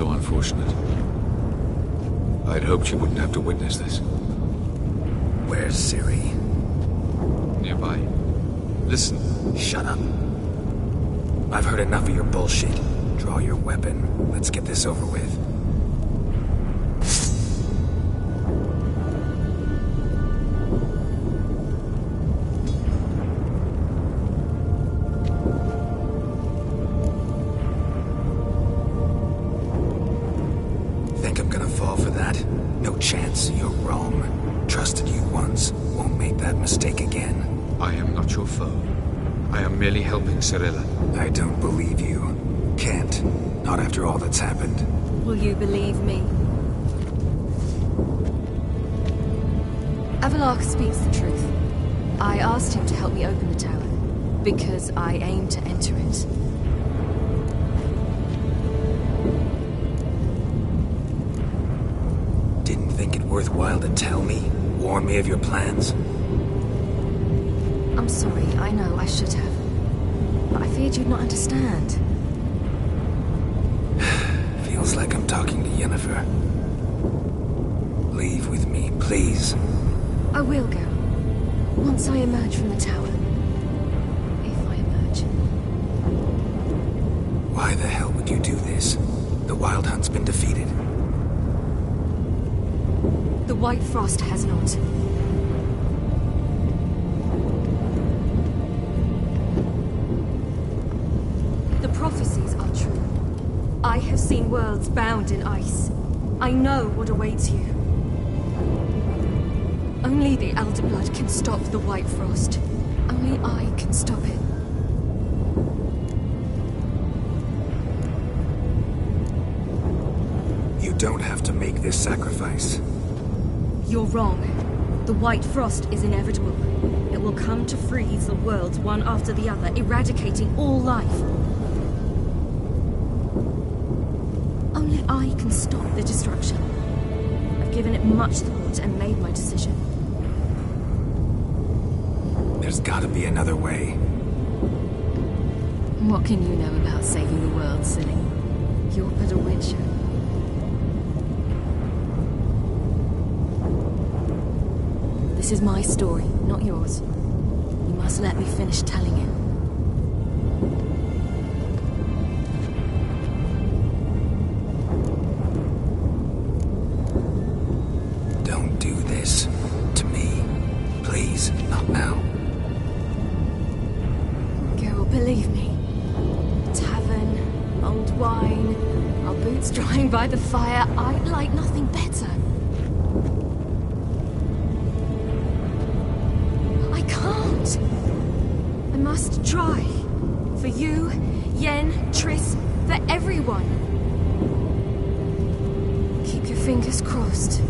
so unfortunate. I'd hoped you wouldn't have to witness this. Where's Siri? Nearby. Listen. Shut up. I've heard enough of your bullshit. Draw your weapon. Let's get this over with. Think I'm gonna fall for that? No chance. You're wrong. Trusted you once. Won't make that mistake again. I am not your foe. I am merely helping Cirilla. I don't believe you. Can't. Not after all that's happened. Will you believe me? Avalark speaks the truth. I asked him to help me open the tower, because I aim to enter it. Didn't think it worthwhile to tell me? Warn me of your plans? I'm sorry, I know, I should have. But I feared you'd not understand. Feels like I'm talking to Yennefer. Leave with me, please. I will go. Once I emerge from the tower. If I emerge. Why the hell would you do this? The Wild Hunt's been defeated. The White Frost has not. The prophecies are true. I have seen worlds bound in ice. I know what awaits you. Only the Elder Blood can stop the White Frost. Only I can stop it. You don't have to make this sacrifice. You're wrong. The White Frost is inevitable. It will come to freeze the worlds one after the other, eradicating all life. Only I can stop the destruction. I've given it much thought and made my decision. There's gotta be another way. What can you know about saving the world, silly? You're but a witcher. This is my story, not yours. You must let me finish telling it. Don't do this to me. Please, not now. Girl, believe me. Tavern, old wine, our boots drying by the fire. I'd like nothing better. I can't. I must try. For you, Yen, Triss, for everyone. Keep your fingers crossed.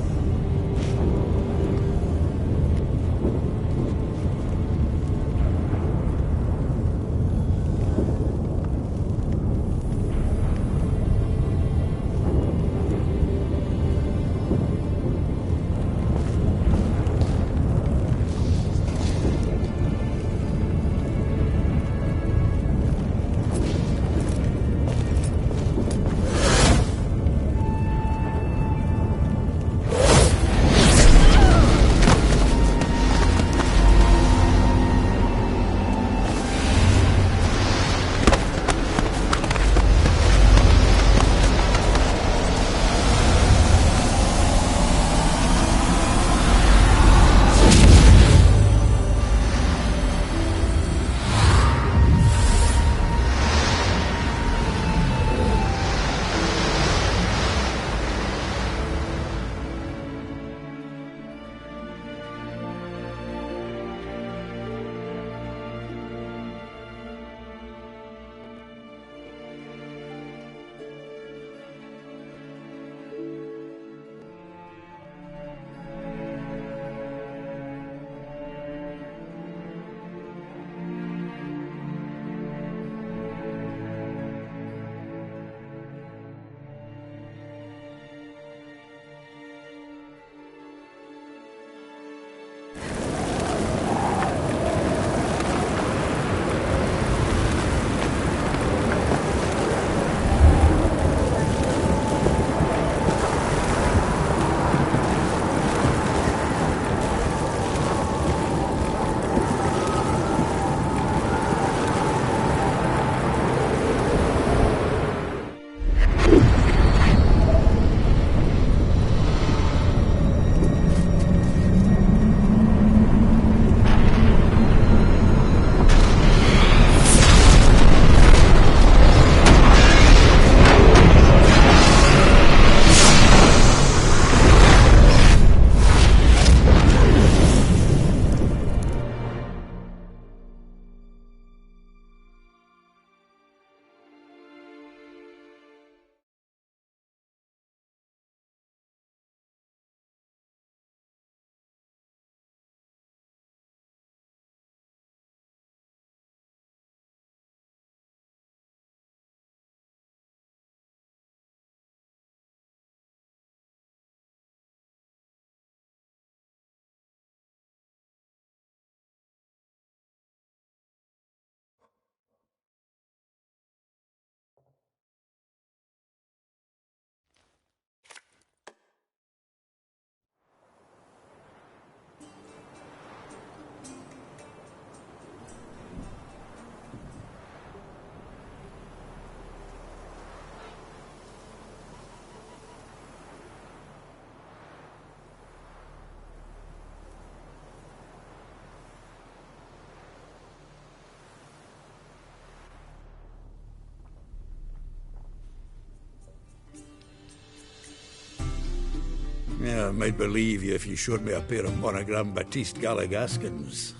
I might believe you if you showed me a pair of monogram Batiste Galligaskins.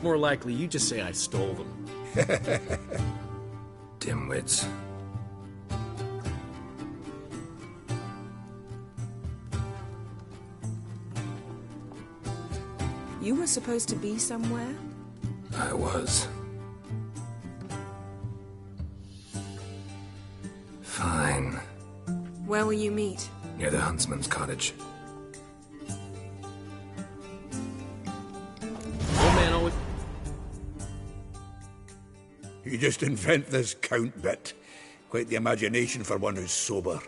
More likely, you just say I stole them. Dimwits. You were supposed to be somewhere? I was. Fine. Where will you meet? Near the huntsman's cottage. Old man always... You just invent this count bit. Quite the imagination for one who's sober.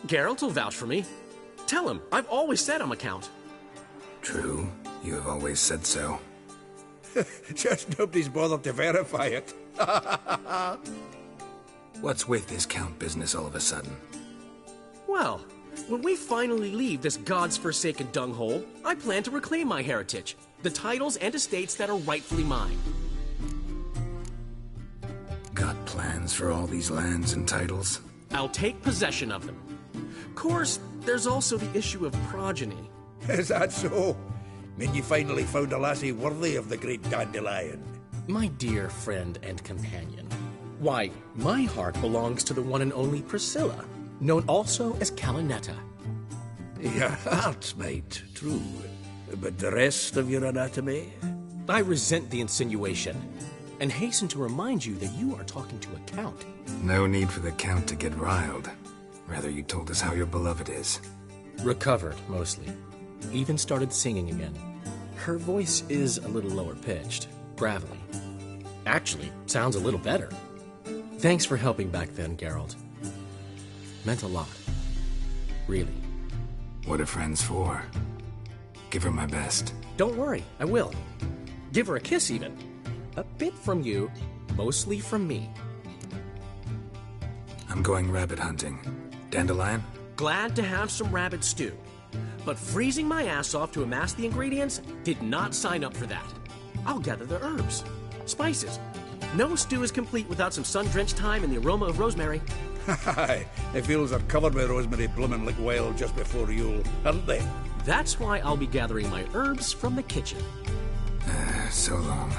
Geralt will vouch for me. Tell him, I've always said I'm a count. True. You have always said so. Just nobody's bothered to verify it. What's with this count business all of a sudden? Well, when we finally leave this god's forsaken dunghole, I plan to reclaim my heritage, the titles and estates that are rightfully mine. Got plans for all these lands and titles? I'll take possession of them. Of course, there's also the issue of progeny. Is that so? Mean you finally found a lassie worthy of the great dandelion? My dear friend and companion. Why, my heart belongs to the one and only Priscilla, known also as Calinetta. Your heart, mate, true. But the rest of your anatomy? I resent the insinuation, and hasten to remind you that you are talking to a count. No need for the count to get riled. Rather, you told us how your beloved is. Recovered, mostly. Even started singing again. Her voice is a little lower pitched, gravelly. Actually, sounds a little better. Thanks for helping back then, Geralt. Meant a lot. Really. What are friends for? Give her my best. Don't worry, I will. Give her a kiss, even. A bit from you, mostly from me. I'm going rabbit hunting. Dandelion? Glad to have some rabbit stew. But freezing my ass off to amass the ingredients did not sign up for that. I'll gather the herbs, spices. No stew is complete without some sun-drenched thyme and the aroma of rosemary. Aye, the fields are covered with rosemary blooming like wild just before Yule, aren't they? That's why I'll be gathering my herbs from the kitchen. So long.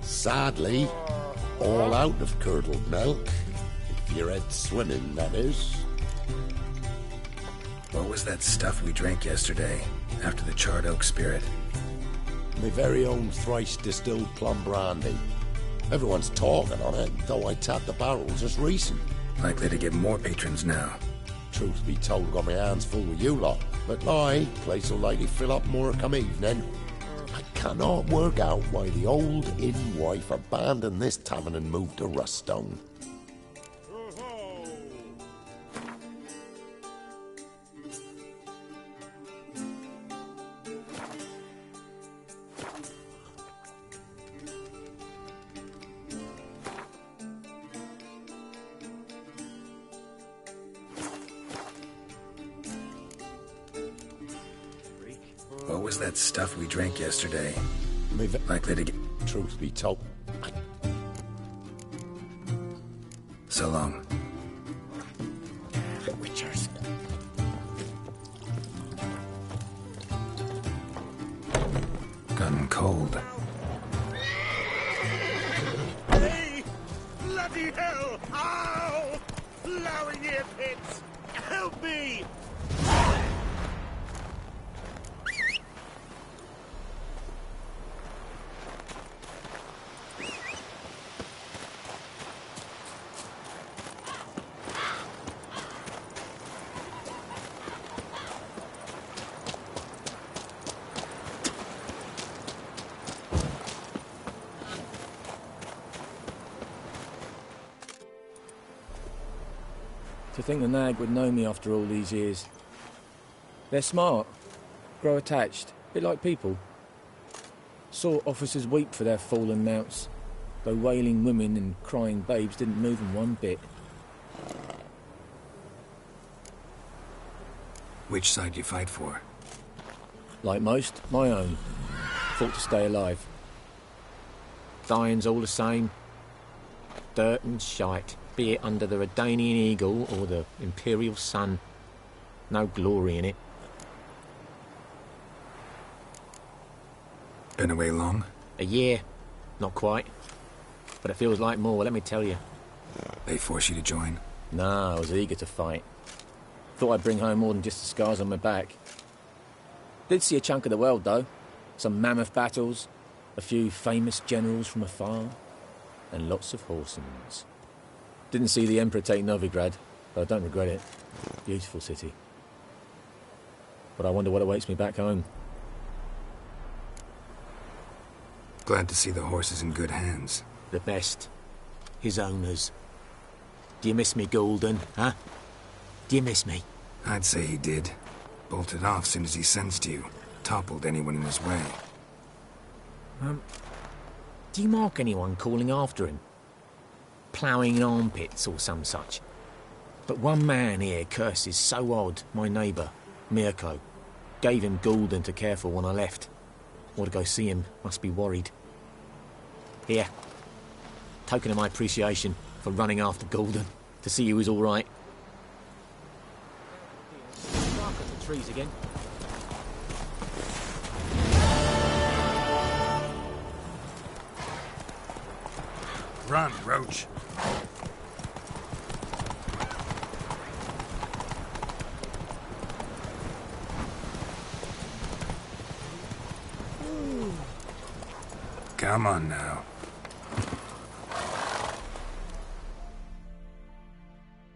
Sadly, all out of curdled milk. If you're at swimming, that is. What was that stuff we drank yesterday, after the charred oak spirit? My very own thrice distilled plum brandy. Everyone's talking on it, though I tapped the barrel just recent. Likely to get more patrons now. Truth be told, got my hands full with you lot. But my place will likely fill up more come evening. I cannot work out why the old inn wife abandoned this tavern and moved to Ruststone. What was that stuff we drank yesterday? Likely to get... Truth be told... So long. Witchers. Gotten cold. Hey! Bloody hell! Ow! Flowing ear pits! Help me! To think the nag would know me after all these years. They're smart, grow attached, a bit like people. Saw officers weep for their fallen mounts, though wailing women and crying babes didn't move them one bit. Which side you fight for? Like most, my own. Fought to stay alive. dying's all the same. Dirt and shite, be it under the Redanian eagle or the Imperial sun. No glory in it. Been away long? A year. Not quite. But it feels like more, let me tell you. They force you to join? Nah, I was eager to fight. Thought I'd bring home more than just the scars on my back. Did see a chunk of the world, though. Some mammoth battles, a few famous generals from afar, and lots of horsens. Didn't see the Emperor take Novigrad, but I don't regret it. Beautiful city. But I wonder what awaits me back home. Glad to see the horse is in good hands. The best. His owners. Do you miss me, Golden, huh? Do you miss me? I'd say he did. Bolted off soon as he sensed you. Toppled anyone in his way. Do you mark anyone calling after him? Ploughing in armpits or some such? But one man here curses so odd, my neighbour, Mirko. Gave him Golden to care for when I left. Or to go see him, must be worried. Here. Token of my appreciation for running after Golden, to see he was all right. Bark at the trees again. Run, Roach. Come on now.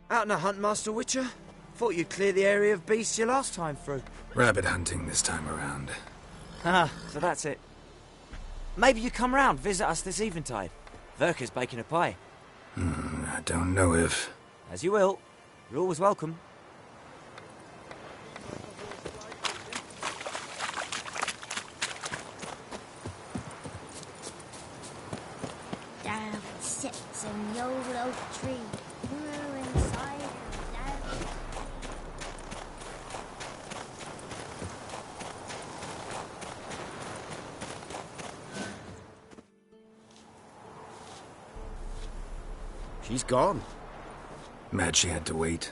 Out on a hunt, Master Witcher? Thought you'd clear the area of beasts your last time through. Rabbit hunting this time around. Ah, so that's it. Maybe you come round, visit us this eventide. Verka's baking a pie. I don't know if... As you will. You're always welcome. Down sits in the old oak tree. Grew inside her down. She's gone. Mad she had to wait.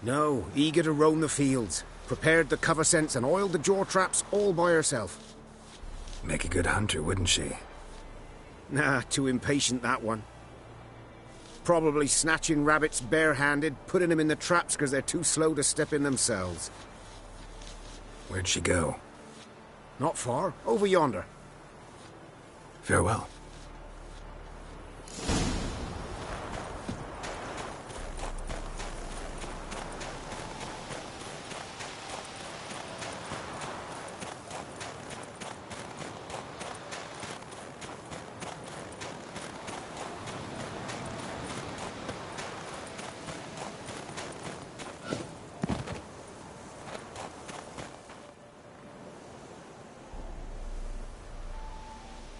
No, eager to roam the fields. Prepared the cover scents and oiled the jaw traps all by herself. Make a good hunter, wouldn't she? Nah, too impatient, that one. Probably snatching rabbits barehanded, putting them in the traps because they're too slow to step in themselves. Where'd she go? Not far. Over yonder. Farewell.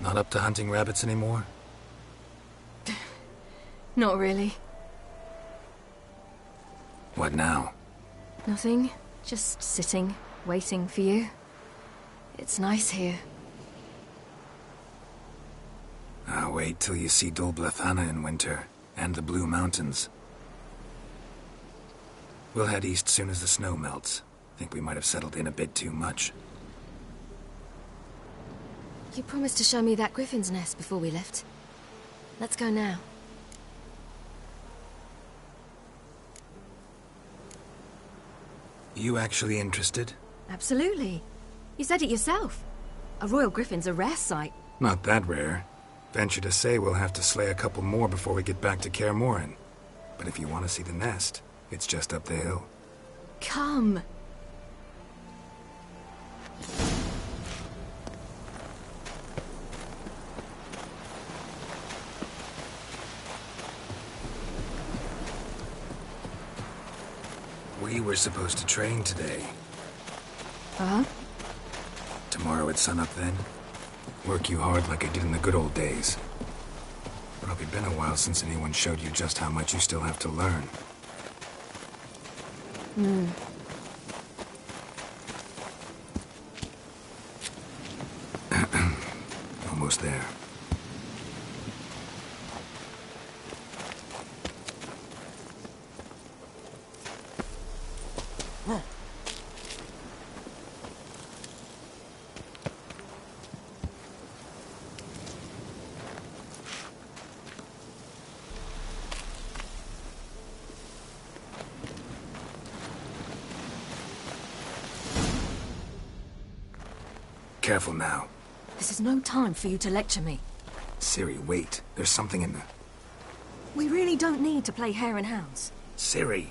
Not up to hunting rabbits anymore? Not really. What now? Nothing. Just sitting, waiting for you. It's nice here. I'll wait till you see Dol Blethana in winter, and the Blue Mountains. We'll head east soon as the snow melts. Think we might have settled in a bit too much. You promised to show me that griffin's nest before we left. Let's go now. You actually interested? Absolutely. You said it yourself. A royal griffin's a rare sight. Not that rare. Venture to say we'll have to slay a couple more before we get back to Kaer Morhen. But if you want to see the nest, it's just up the hill. Come. We were supposed to train today. Uh-huh. Tomorrow at sunup then? Work you hard like I did in the good old days. Probably been a while since anyone showed you just how much you still have to learn. Almost there. Careful now. This is no time for you to lecture me. Ciri, wait. There's something in the... We really don't need to play hare and hounds. Ciri!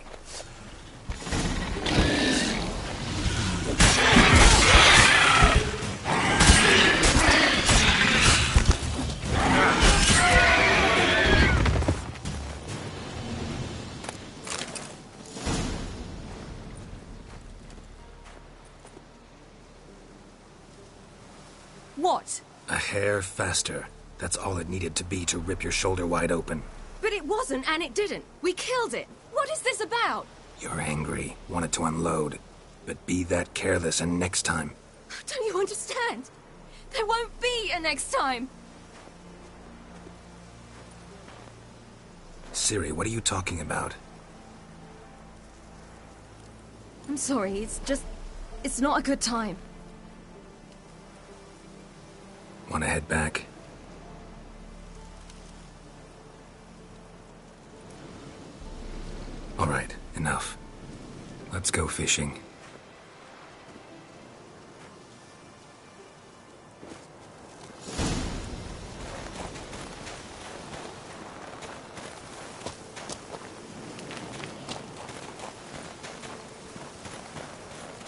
What? A hair faster. That's all it needed to be to rip your shoulder wide open. But it wasn't, and it didn't. We killed it. What is this about? You're angry, wanted to unload. But be that careless, and next time... Don't you understand? There won't be a next time. Ciri, what are you talking about? I'm sorry, it's not a good time. Want to head back? All right, enough. Let's go fishing.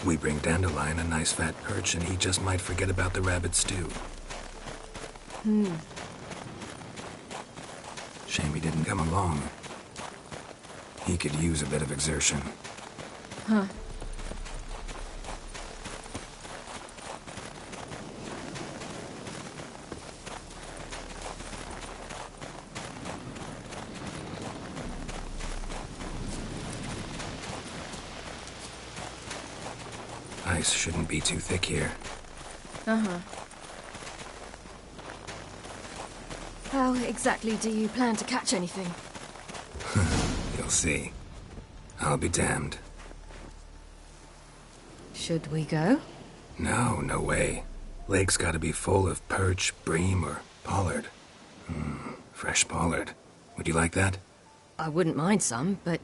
We bring Dandelion a nice fat perch, and he just might forget about the rabbit stew. Shame he didn't come along. He could use a bit of exertion. Huh. Ice shouldn't be too thick here. Uh-huh. How exactly do you plan to catch anything? You'll see. I'll be damned. Should we go? No, no way. Lake's gotta be full of perch, bream, or pollard. Fresh pollard. Would you like that? I wouldn't mind some, but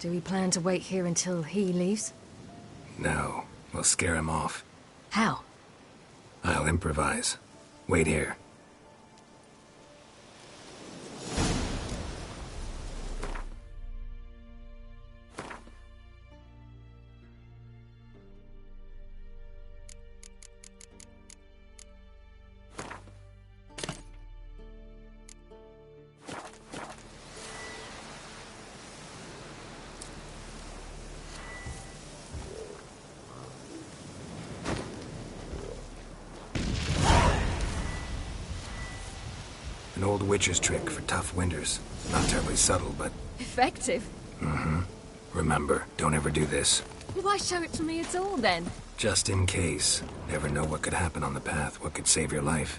do we plan to wait here until he leaves? No. We'll scare him off. How? I'll improvise. Wait here. An old witcher's trick for tough winters. Not terribly subtle, but... Effective? Remember, don't ever do this. Why show it to me at all, then? Just in case. Never know what could happen on the path, what could save your life.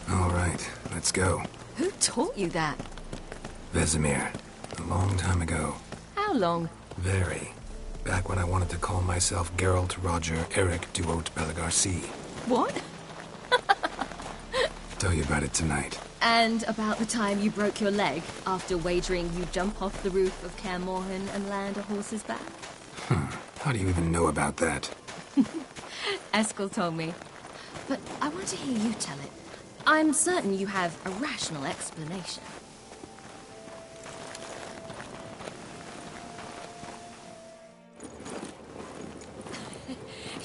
All right, let's go. Who taught you that? Vesemir. A long time ago. How long? Very. Back when I wanted to call myself Geralt Roger Eric Duot Belagarcy. What? Tell you about it tonight. And about the time you broke your leg after wagering you jump off the roof of Kaer Morhen and land a horse's back? How do you even know about that? Eskel told me. But I want to hear you tell it. I'm certain you have a rational explanation.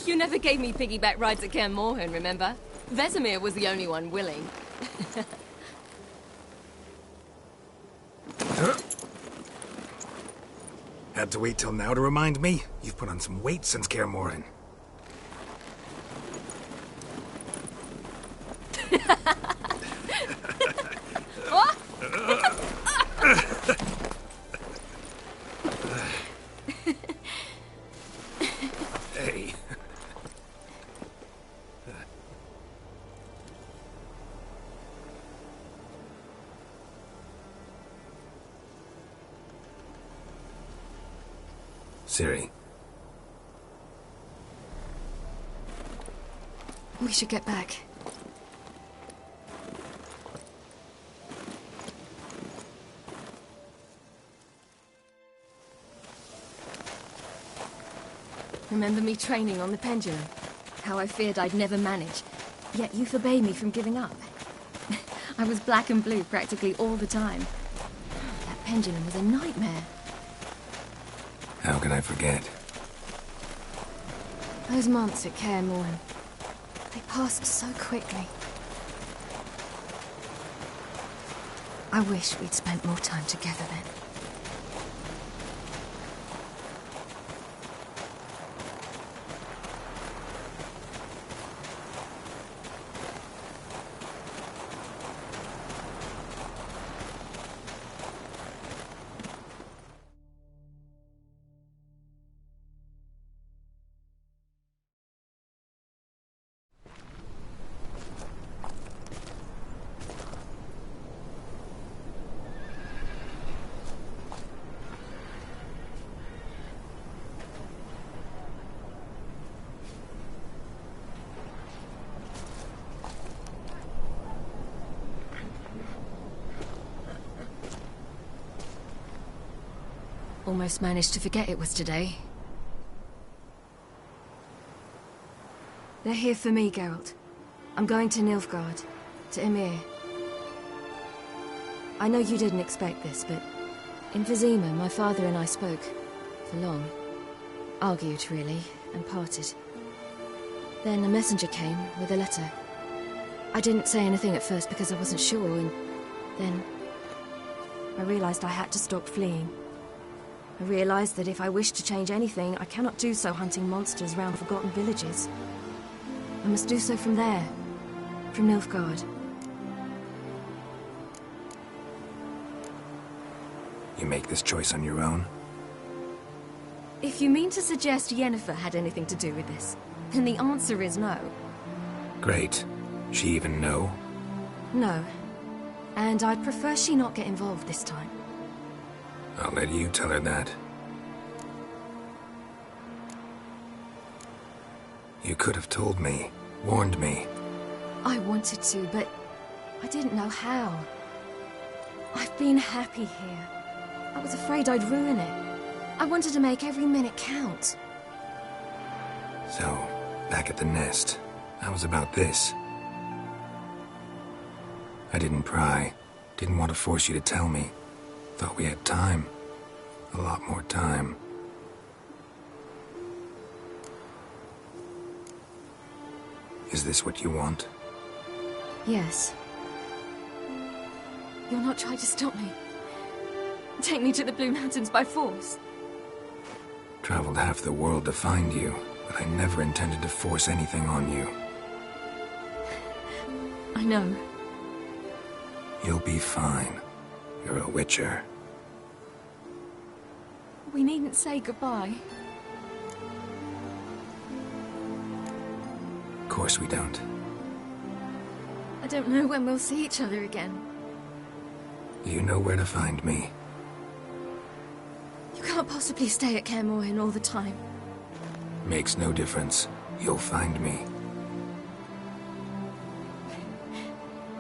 You never gave me piggyback rides at Kaer Morhen, remember? Vesemir was the only one willing. Had to wait till now to remind me? You've put on some weight since Kaer Morhen. What? Hey. Ciri. We should get back. Remember me training on the pendulum? How I feared I'd never manage. Yet you forbade me from giving up. I was black and blue practically all the time. That pendulum was a nightmare. How can I forget? Those months at Kaer Morhen, they passed so quickly. I wish we'd spent more time together then. Almost managed to forget it was today. They're here for me, Geralt. I'm going to Nilfgaard, to Emir. I know you didn't expect this, but in Vizima, my father and I spoke for long. Argued, really, and parted. Then a messenger came with a letter. I didn't say anything at first because I wasn't sure, and then I realized I had to stop fleeing. I realized that if I wish to change anything, I cannot do so hunting monsters round forgotten villages. I must do so from there, from Nilfgaard. You make this choice on your own? If you mean to suggest Yennefer had anything to do with this, then the answer is no. Great. She even know? No. And I'd prefer she not get involved this time. I'll let you tell her that. You could have told me, warned me. I wanted to, but I didn't know how. I've been happy here. I was afraid I'd ruin it. I wanted to make every minute count. So, back at the nest, how was about this? I didn't pry. Didn't want to force you to tell me. Thought we had time. A lot more time. Is this what you want? Yes. You'll not try to stop me. Take me to the Blue Mountains by force. Traveled half the world to find you, but I never intended to force anything on you. I know. You'll be fine. You're a witcher. We needn't say goodbye. Of course we don't. I don't know when we'll see each other again. You know where to find me. You can't possibly stay at Kaer Morhen all the time. Makes no difference. You'll find me.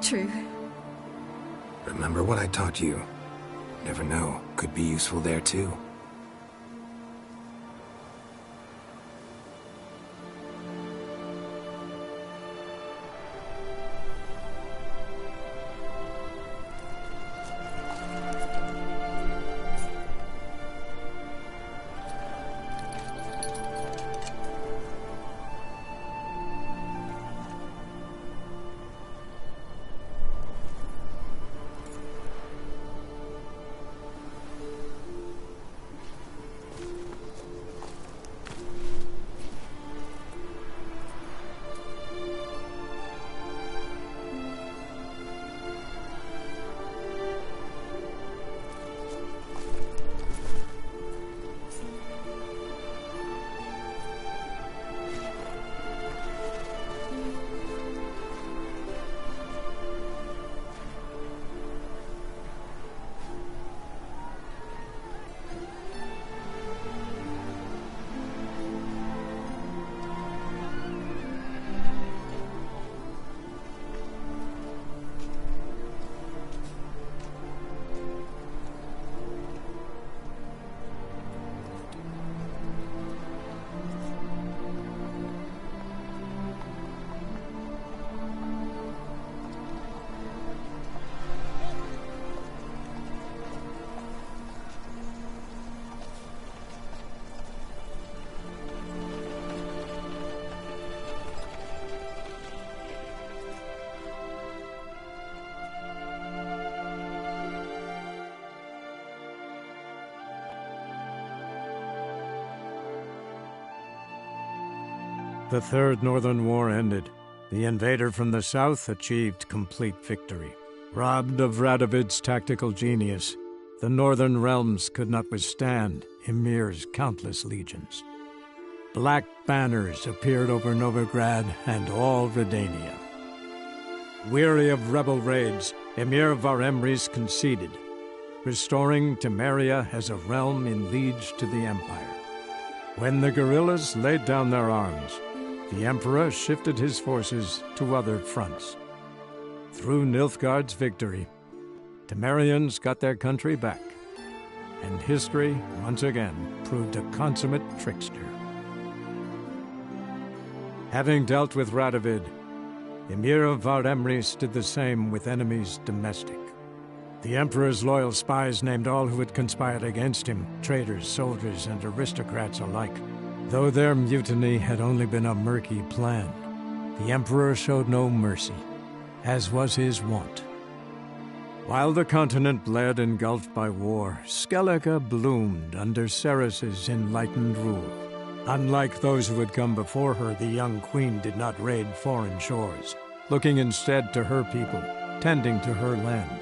True. Remember what I taught you. Never know, could be useful there too. The Third Northern War ended. The invader from the south achieved complete victory. Robbed of Radovid's tactical genius, the northern realms could not withstand Emir's countless legions. Black banners appeared over Novigrad and all Redania. Weary of rebel raids, Emir Varemris conceded, restoring Temeria as a realm in liege to the Empire. When the guerrillas laid down their arms, the Emperor shifted his forces to other fronts. Through Nilfgaard's victory, Temerians got their country back, and history once again proved a consummate trickster. Having dealt with Radovid, Emir of Varemris did the same with enemies domestic. The Emperor's loyal spies named all who had conspired against him, traitors, soldiers, and aristocrats alike. Though their mutiny had only been a murky plan, the Emperor showed no mercy, as was his wont. While the continent bled engulfed by war, Skellige bloomed under Ceres's enlightened rule. Unlike those who had come before her, the young queen did not raid foreign shores, looking instead to her people, tending to her land.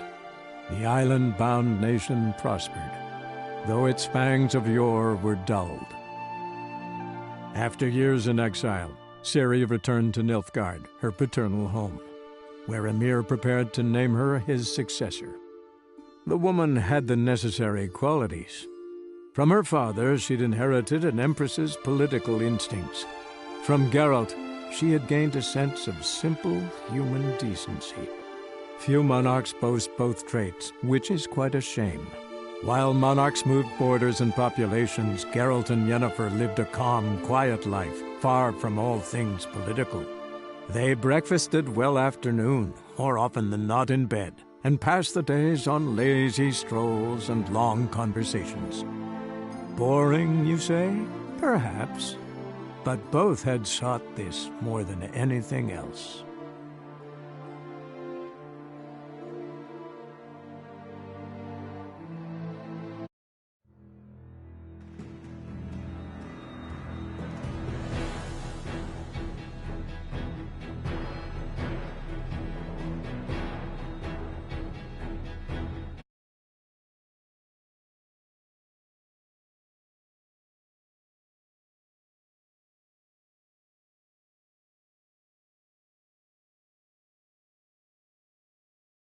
The island-bound nation prospered, though its fangs of yore were dulled. After years in exile, Ciri returned to Nilfgaard, her paternal home, where Emir prepared to name her his successor. The woman had the necessary qualities. From her father, she'd inherited an empress's political instincts. From Geralt, she had gained a sense of simple human decency. Few monarchs boast both traits, which is quite a shame. While monarchs moved borders and populations, Geralt and Yennefer lived a calm, quiet life, far from all things political. They breakfasted well after noon, more often than not in bed, and passed the days on lazy strolls and long conversations. Boring, you say? Perhaps. But both had sought this more than anything else.